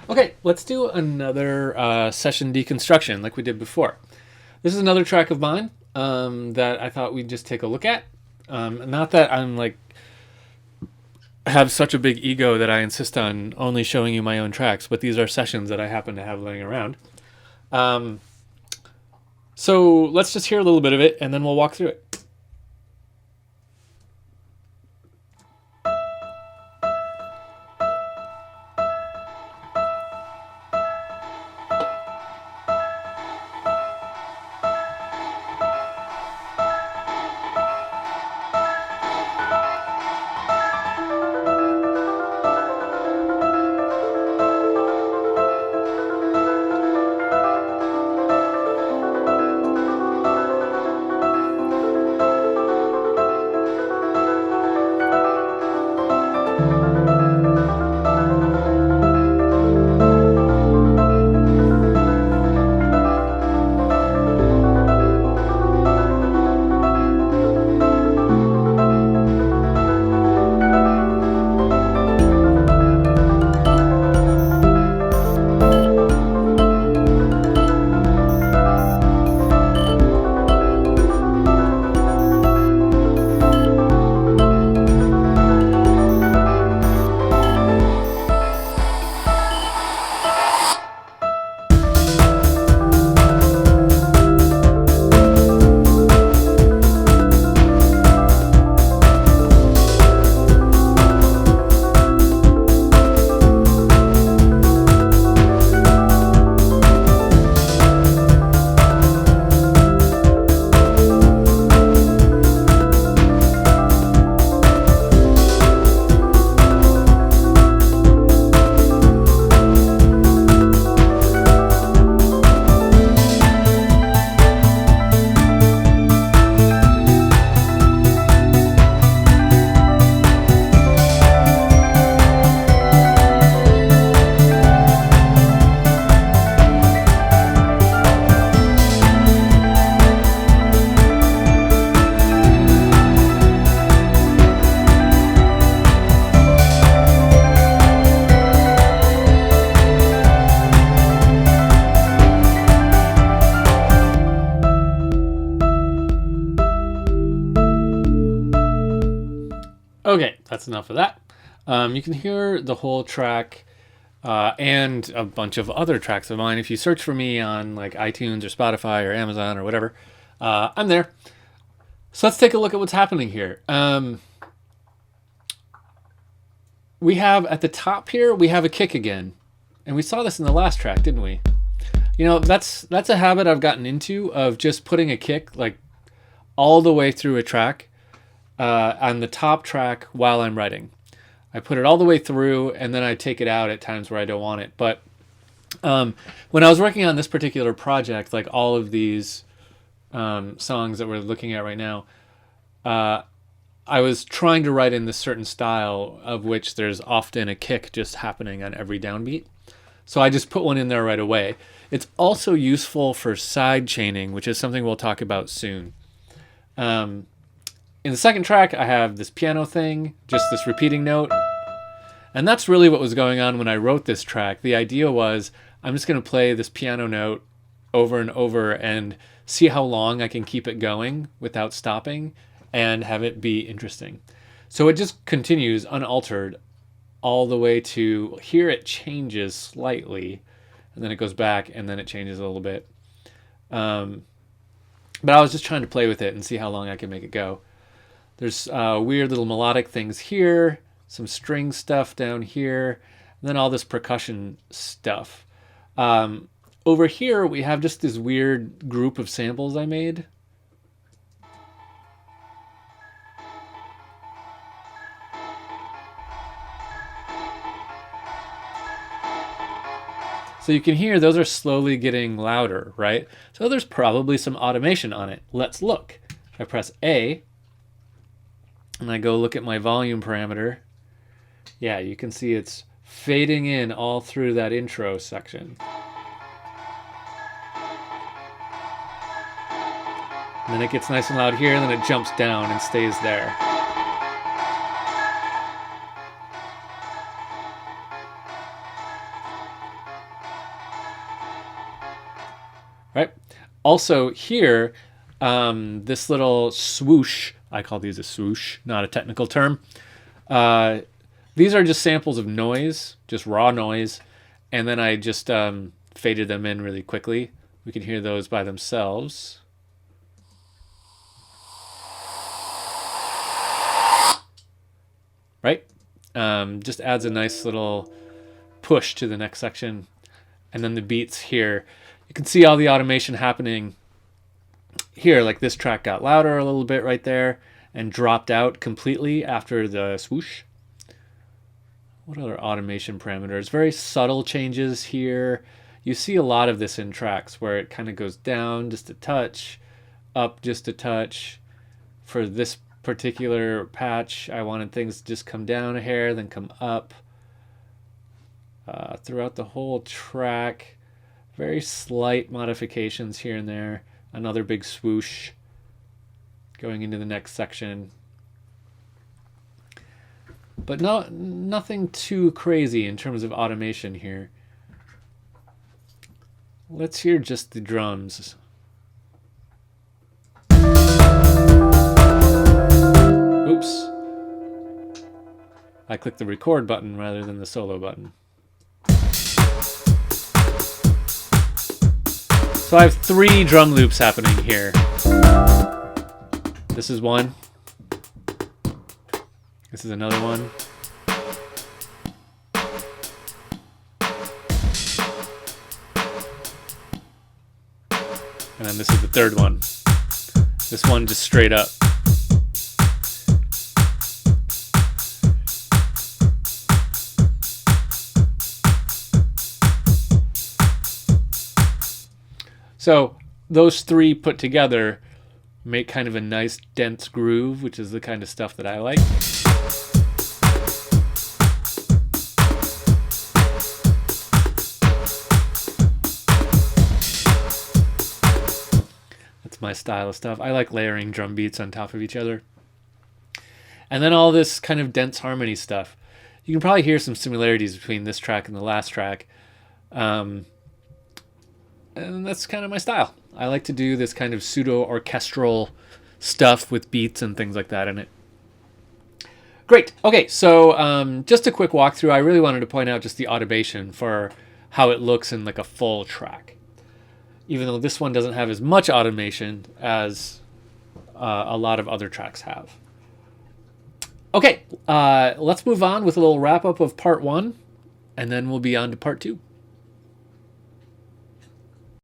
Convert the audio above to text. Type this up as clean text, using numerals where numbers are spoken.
Okay, let's do another session deconstruction like we did before. This is another track of mine that I thought we'd just take a look at. Not that I'm like have such a big ego that I insist on only showing you my own tracks, but these are sessions that I happen to have laying around. So let's just hear a little bit of it and then we'll walk through it. Okay, that's enough of that. You can hear the whole track and a bunch of other tracks of mine if you search for me on like iTunes or Spotify or Amazon or whatever. I'm there. So let's take a look at what's happening here. We have at the top here, we have a kick again. And we saw this in the last track, didn't we? You know, that's a habit I've gotten into of just putting a kick like all the way through a track on the top track while I'm writing. I put it all the way through and then I take it out at times where I don't want it. But when I was working on this particular project, like all of these songs that we're looking at right now, I was trying to write in this certain style of which there's often a kick just happening on every downbeat. So I just put one in there right away. It's also useful for side chaining, which is something we'll talk about soon. In the second track, I have this piano thing, just this repeating note. And that's really what was going on when I wrote this track. The idea was, I'm just going to play this piano note over and over and see how long I can keep it going without stopping and have it be interesting. So it just continues unaltered all the way to here it changes slightly, and then it goes back, and then it changes a little bit. But I was just trying to play with it and see how long I can make it go. There's weird little melodic things here, some string stuff down here, and then all this percussion stuff. Over here, we have just this weird group of samples I made. So you can hear those are slowly getting louder, right? So there's probably some automation on it. Let's look. If I press A, and I go look at my volume parameter, yeah, you can see it's fading in all through that intro section. And then it gets nice and loud here, and then it jumps down and stays there. right? Also here, this little swoosh, I call these a swoosh, not a technical term. These are just samples of noise, just raw noise, and then I just faded them in really quickly. We can hear those by themselves. Right? Just adds a nice little push to the next section. And then the beats here. You can see all the automation happening here. Like this track got louder a little bit right there and dropped out completely after the swoosh. What other automation parameters? Very subtle changes here. You see a lot of this in tracks where it kind of goes down just a touch, up just a touch. For this particular patch, I wanted things to just come down a hair, then come up. Throughout the whole track, very slight modifications here and there. Another big swoosh going into the next section. But nothing too crazy in terms of automation here. Let's hear just the drums. Oops. I clicked the record button rather than the solo button. So I have 3 drum loops happening here. This is one. This is another one. And then this is the third one. This one just straight up. So those 3 put together make kind of a nice dense groove, which is the kind of stuff that I like. That's my style of stuff. I like layering drum beats on top of each other. And then all this kind of dense harmony stuff. You can probably hear some similarities between this track and the last track. And that's kind of my style. I like to do this kind of pseudo-orchestral stuff with beats and things like that in it. Great. Okay, so just a quick walkthrough. I really wanted to point out just the automation for how it looks in like a full track. Even though this one doesn't have as much automation as a lot of other tracks have. Okay, let's move on with a little wrap-up of part 1, and then we'll be on to part 2.